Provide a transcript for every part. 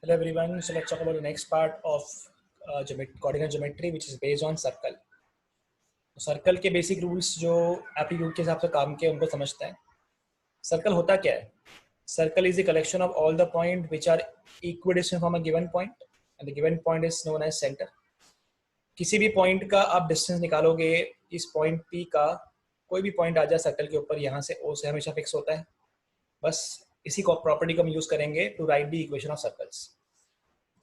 Hello everyone. So let's talk about the next part of coordinate geometry, which is based on circle. Circle के basic rules जो aptitude के हिसाब से काम के उनको समझते हैं. सर्कल होता क्या है? Circle is the collection of all the point which are equidistant from a given point and the given point is known as centre. किसी भी पॉइंट का आप डिस्टेंस निकालोगे, इस पॉइंट पी का कोई भी पॉइंट आ जाए सर्कल के ऊपर, यहाँ से ओ से हमेशा फिक्स होता है. बस इसी को प्रॉपर्टी को हम यूज करेंगे to write the equation of circles.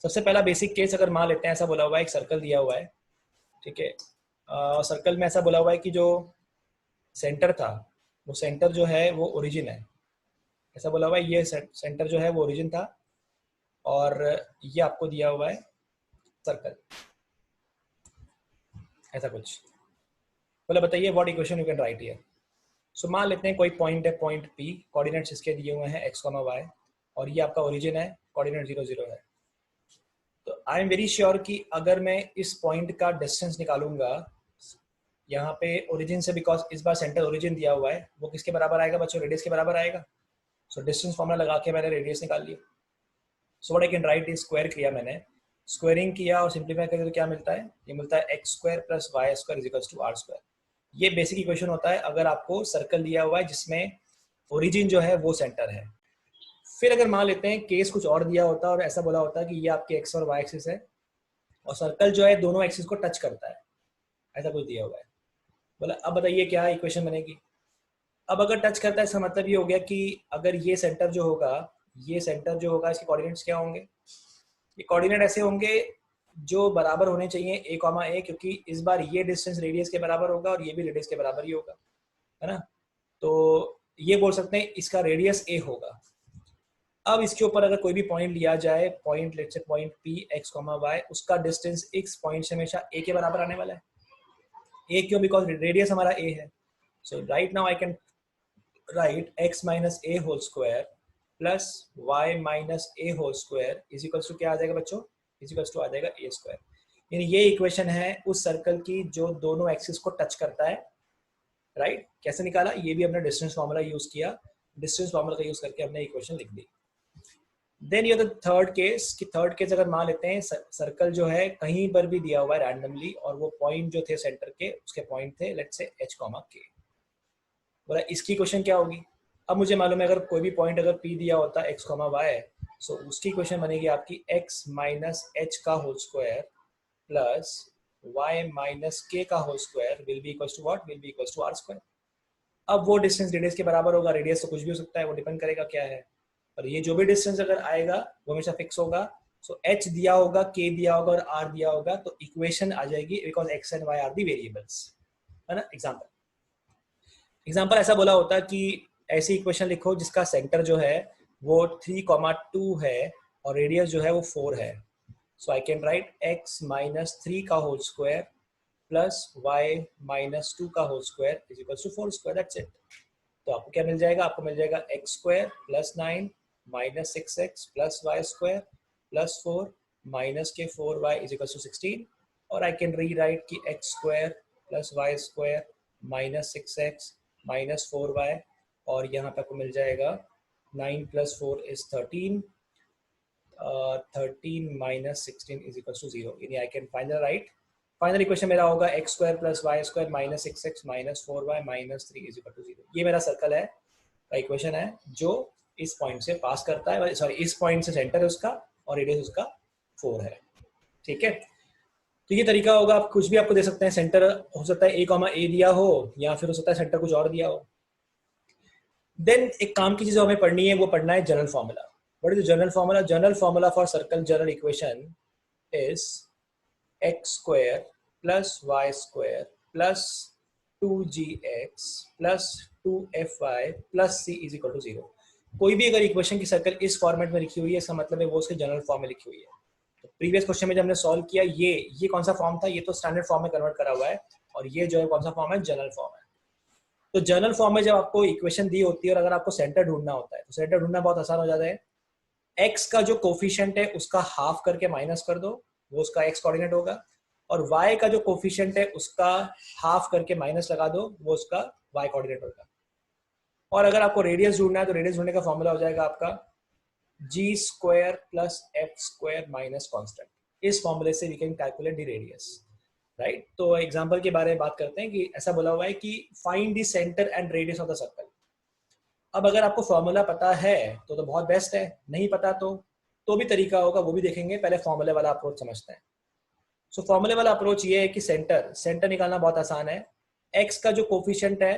सबसे पहला बेसिक केस अगर मान लेते हैं, ऐसा बोला हुआ है एक सर्कल दिया हुआ है, ठीक है. सर्कल में ऐसा बोला हुआ है कि जो सेंटर था वो सेंटर जो है वो ओरिजिन है. ऐसा बोला हुआ है ये सेंटर जो है वो ओरिजिन था और ये आपको दिया हुआ है सर्कल, ऐसा कुछ बोला. बताइए what equation you can write here. So मान लेते हैं कोई पॉइंट है, पॉइंट पी, कोऑर्डिनेट्स इसके दिए हुए हैं x, y और ये आपका ओरिजिन है, कोऑर्डिनेट 0 0 है. तो आई एम वेरी श्योर कि अगर मैं इस पॉइंट का डिस्टेंस निकालूंगा यहाँ पे ओरिजिन से, बिकॉज इस बार सेंटर ओरिजिन दिया हुआ है, वो किसके बराबर आएगा बच्चों? रेडियस के बराबर आएगा. सो डिस्टेंस फॉर्मूला लगा के मैंने रेडियस निकाल लिया. So what I can right is, square किया मैंने, स्क्वायरिंग किया और सिंप्लीफाई करके तो क्या मिलता है? ये मिलता है x square plus y square is equals to r square. ये बेसिक इक्वेशन होता है अगर आपको सर्कल दिया हुआ है जिसमें ओरिजिन जो है वो सेंटर है. फिर अगर मान लेते हैं केस कुछ और दिया होता और ऐसा बोला होता कि ये आपके एक्स और वाई एक्सिस है और सर्कल जो है दोनों एक्सिस को टच करता है, ऐसा कुछ दिया हुआ है. बोला अब बताइए क्या इक्वेशन बनेगी. अब अगर टच करता है इसका मतलब ये हो गया कि अगर ये सेंटर जो होगा, ये सेंटर जो होगा, इसके कोऑर्डिनेट्स क्या होंगे? ये कोऑर्डिनेट ऐसे होंगे जो बराबर होने चाहिए a, a, क्योंकि इस बार ये डिस्टेंस रेडियस के बराबर होगा और ये भी रेडियस के बराबर ही होगा, है ना. तो ये बोल सकते हैं इसका रेडियस a होगा. अब इसके ऊपर अगर कोई भी पॉइंट लिया जाए, point let's say point p x, y, उसका डिस्टेंस x पॉइंट से हमेशा a के बराबर आने वाला है. a क्यों? बिकॉज रेडियस हमारा a है. So right now I can write x minus a whole square plus y minus a whole square is equals to क्या आ जाएगा बच्चों? इज इक्वल्स टू आ जाएगा a स्क्वायर. यानी ये इक्वेशन है उस सर्कल की जो दोनों एक्सिस को टच करता है, राइट. कैसे निकाला? ये भी हमने डिस्टेंस फार्मूला यूज किया, डिस्टेंस फार्मूला का यूज करके हमने इक्वेशन लिख दी. देन ये थर्ड केस कि थर्ड केस अगर मान लेते हैं सर्कल जो है कहीं पर भी दिया हुआ है रैंडमली और वो पॉइंट जो थे सेंटर के, उसके पॉइंट थे लेट्स से h, k. बोला इसकी क्वेश्चन क्या होगी? अब मुझे मालूम है अगर कोई भी पॉइंट अगर p दिया होता है x, y, सो उसकी क्वेश्चन बनेगी आपकी x माइनस h का whole square plus y minus k का whole square will be equals to what? Will be equals to r square. अब वो डिस्टेंस रेडियस के बराबर होगा, रेडियस तो कुछ भी हो सकता है, वो डिपेंड करेगा क्या है. और ये जो भी डिस्टेंस अगर आएगा वो हमेशा फिक्स होगा. सो h दिया होगा, k दिया होगा और r दिया होगा, तो इक्वेशन आ जाएगी because x and y are the variables, है ना. एग्जांपल ऐसा बोला होता है कि ऐसी इक्वेशन लिखो जिसका सेंटर जो है वो 3,2 है और रेडियस जो है वो 4 है. So I can write x minus 3 का whole square plus y minus 2 का whole square is equal to 4 square. That's it. तो आपको क्या मिल जाएगा? आपको मिल जाएगा x square plus 9 minus 6x plus y square plus 4 minus के 4y इज इक्वल टू 16. और आई कैन री राइट कि x square plus y square minus 6x minus 4y और यहाँ पे आपको मिल जाएगा 9 plus 4 is 13, 13 minus 16 is equal to 0. यानी I can final write, final equation मेरा होगा x square plus y square minus 6x minus 4y minus 3 is equal to 0. ये मेरा सर्कल है, इक्वेशन है जो इस पॉइंट से पास करता है, सॉरी इस पॉइंट से सेंटर है उसका और रेडियस उसका 4 है. ठीक है. तो ये तरीका होगा, आप कुछ भी आपको दे सकते हैं, सेंटर हो सकता है a, a दिया हो या फिर हो सकता है सेंटर कुछ और दिया हो. देन एक काम की चीज हमें पढ़नी है, वो पढ़ना है general formula. What is the general formula? General formula for circle general equation is x square plus y square plus 2gx plus 2fy plus c is equal to 0. कोई भी अगर इक्वेशन की सर्कल इस फॉर्मेट में लिखी हुई है, इसका मतलब है वो उसके जनरल फॉर्म में लिखी हुई है. तो प्रीवियस क्वेश्चन में जब हमने सॉल्व किया, ये कौन सा फॉर्म था? ये तो स्टैंडर्ड फॉर्म में कन्वर्ट करा हुआ है और ये जो है कौन सा फॉर्म है? जनरल फॉर्म है. तो जनरल फॉर्म में जब आपको इक्वेशन दी होती है और अगर आपको सेंटर ढूंढना होता है तो सेंटर ढूंढना बहुत आसान हो जाता है. x का जो कोफिशिएंट है उसका हाफ करके माइनस कर दो, वो उसका x कोऑर्डिनेट होगा. और y का जो कोफिशिएंट है उसका हाफ करके माइनस लगा दो, वो उसका y कोऑर्डिनेट होगा. और अगर आपको रेडियस ढूंढना है तो रेडियस ढूंढने का फॉर्मूला हो जाएगा आपका g square plus f square minus constant. इस फॉर्मूले से we can calculate the radius, right. तो एग्जांपल के बारे में बात करते हैं कि ऐसा बोला हुआ है कि find the centre and radius of the circle. अब अगर आपको फॉर्मूला पता है तो बहुत बेस्ट है, नहीं पता तो भी तरीका होगा, वो भी देखेंगे। पहले फॉर्मूले वाला अप्रोच समझते हैं। सो फॉर्मूले वाला अप्रोच ये है कि सेंटर निकालना बहुत आसान है। एक्स का जो कोफिशिएंट है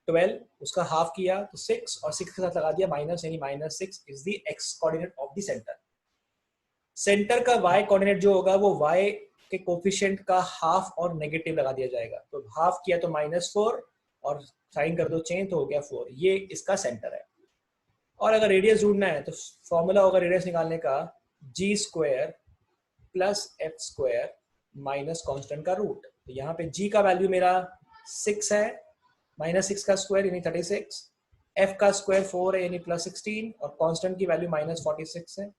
12, उसका हाफ किया तो 6 और 6 के साथ लगा दिया माइनस, यानी -6 is the x coordinate of the centre. Centre का वाई कोऑर्डिनेट जो होगा वो वाई के कोफिशिएंट का हाफ और नेगेटिव लगा दिया जाएगा। तो हाफ किया तो -4 और साइन कर दो चेंज तो हो गया 4। ये इसका सेंटर है। और अगर रेडियस ढूंढना है तो फॉर्मूला होगा रेडियस निकालने का g square plus f square minus constant का रूट। तो यहाँ पे जी का वैल्यू मेरा 6 है, -6 का स्क्वायर यानी 36, एफ का स्क्वायर 4 है यानी +16 और कांस्टेंट की वैल्यू -46 है।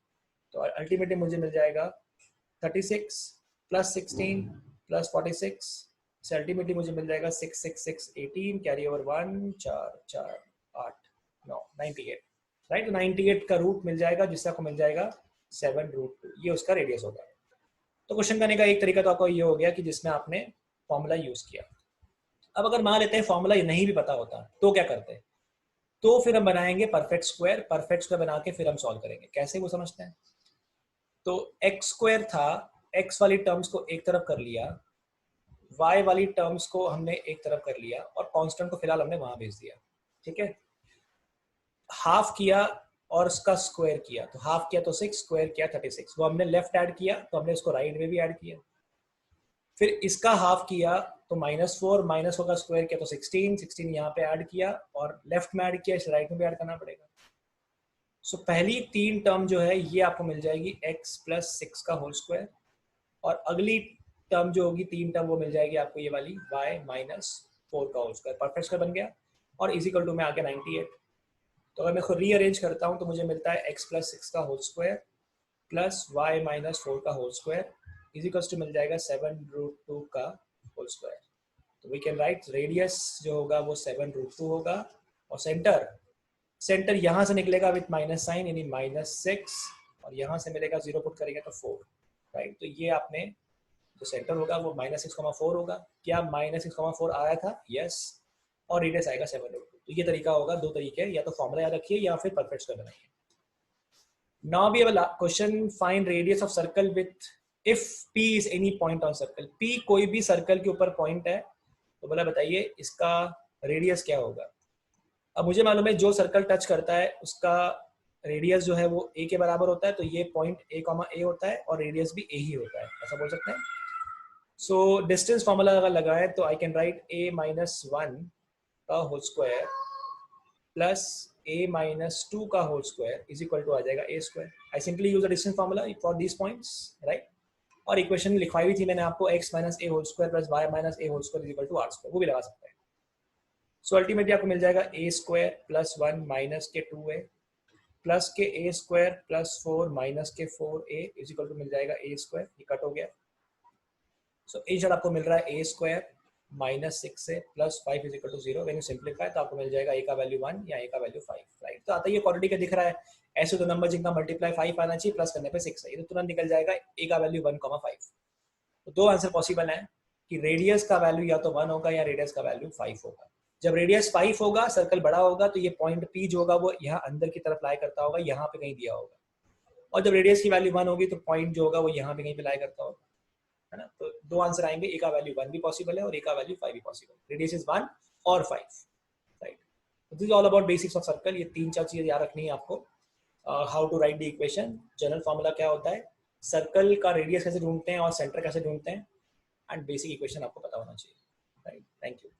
तो अल्टीमेटली मुझे मिल जाएगा 36 + 16 + 46 से अल्टीमेटली मुझे मिल जाएगा 6 6 6 18 कैरी ओवर 1 4 4 8 9 98, राइट। तो 98 का रूट मिल जाएगा जिससे आपको मिल जाएगा 7√2। ये उसका रेडियस होगा। तो क्वेश्चन करने का एक तरीका तो आपको ये हो गया कि जिसमें आपने फॉर्मूला यूज किया। अब अगर मान लेते हैं फॉर्मूला नहीं भी पता होता तो क्या करते हैं, तो फिर हम बनाएंगे परफेक्ट स्क्वायर। परफेक्ट स्क्वायर बना के फिर हम सॉल्व करेंगे। कैसे वो समझते हैं। तो एक्स स्क्वायर था, एक्स वाली टर्म्स को एक तरफ कर लिया, वाई वाली टर्म्स को हमने एक तरफ कर लिया और कांस्टेंट को फिलहाल हमने वहां भेज दिया, ठीक है। हाफ किया और उसका स्क्वायर किया, तो हाफ किया तो 6, स्क्वायर किया 36। वो हमने लेफ्ट ऐड किया तो हमने उसको राइट में भी ऐड किया। फिर इसका हाफ किया तो -4, -4 का स्क्वायर किया तो 16, 16 यहाँ पे ऐड किया और लेफ्ट में ऐड किया, इसे राइट में भी ऐड करना पड़ेगा। सो पहली 3 टर्म जो है ये आपको मिल जाएगी x + 6 का होल स्क्वायर और अगली टर्म जो होगी 3 टर्म वो मिल जाएगी आपको ये वाली y - 4 का होल स्क्वायर। परफेक्ट स्क्वायर बन गया और इक्वल टू में आ गया 98। तो अगर मैं खुद रीअरेंज करता हूँ तो मुझे मिलता है x + 6 का होल स्क्वायर प्लस y - 4 का होल स्क्वायर इक्वल्स टू मिल जाएगा 7√2 का होल स्क्वायर। तो वी कैन राइट रेडियस जो होगा वो 7√2 होगा और सेंटर यहाँ से निकलेगा विथ माइनस साइन यानी -6 और यहाँ से मिलेगा 0 पुट करेंगे तो 4, राइट। तो ये आपने जो सेंटर होगा वो -6,4 होगा। क्या -6,4 आया था, यस। और रेडियस आएगा 7√2। तो ये तरीका होगा, 2 तरीके, या तो फॉर्मूला याद रखिए या फिर परफेक्ट स्क्वायर बनाइए। Now we have a question, find radius of circle with if P is any point on circle. P कोई भी सर्कल के ऊपर पॉइंट है तो बोला बताइए इसका रेडियस क्या होगा। अब मुझे मालूम है जो सर्कल टच करता है उसका रेडियस जो है वो a के बराबर होता है। तो ये पॉइंट a, होता है और रेडियस भी a ही होता है, ऐसा बोल सकते हैं। सो डिस्टेंस फॉर्मूला अगर लगाएं तो आई कैन राइट a - 1 का होल स्क्वायर प्लस a - 2 का whole square is equal to आ जाएगा a square. I simply use the distance formula for these points, right. और इक्वेशन लिखवाई भी थी मैंने आपको, x - a whole square plus y - a whole square is equal to r square, वो भी लगा सकते हैं। सो अल्टीमेटली आपको मिल जाएगा a स्क्वायर प्लस 1 माइनस के 2a प्लस के a स्क्वायर प्लस 4 माइनस के 4a इज इक्वल टू मिल जाएगा a स्क्वायर। ये कट हो गया। सो इन शॉर्ट आपको मिल रहा है a स्क्वायर -6 से plus 5 is equal to 0। When you simplify तो आपको मिल जाएगा a का वैल्यू 1 या a का वैल्यू 5, राइट। तो आता है ये क्वाड्रेटिक का दिख रहा है। ऐसे तो नंबर जिनका मल्टीप्लाई 5 आना चाहिए, प्लस करने पे 6 है, ये तो तुरंत निकल जाएगा a का वैल्यू 1,5। तो 2 आंसर पॉसिबल है कि रेडियस का वैल्यू या तो 1 होगा या रेडियस का वैल्यू 5 होगा। जब रेडियस 5 होगा, सर्कल बड़ा होगा, तो ये पॉइंट P जो होगा वो यहाँ अंदर की तरफ लाई करता होगा, यहाँ पे कहीं दिया होगा। और जब रेडियस की वैल्यू 1 होगी तो पॉइंट जो होगा वो यहाँ पे कहीं पे लाई करता होगा, है ना। तो 2 आंसर आएंगे, a का वैल्यू 1 भी पॉसिबल है और a का वैल्यू 5 भी पॉसिबल। रेडियस इज 1 और 5, राइट। This is all about basics of circle. ये 3-4 चीजें याद रखनी है आपको। How to write the equation, general formula क्या होता है, सर्कल का रेडियस कैसे ढूंढते हैं और सेंटर कैसे ढूंढते हैं, एंड बेसिक इक्वेशन आपको पता होना चाहिए, राइट। Thank you.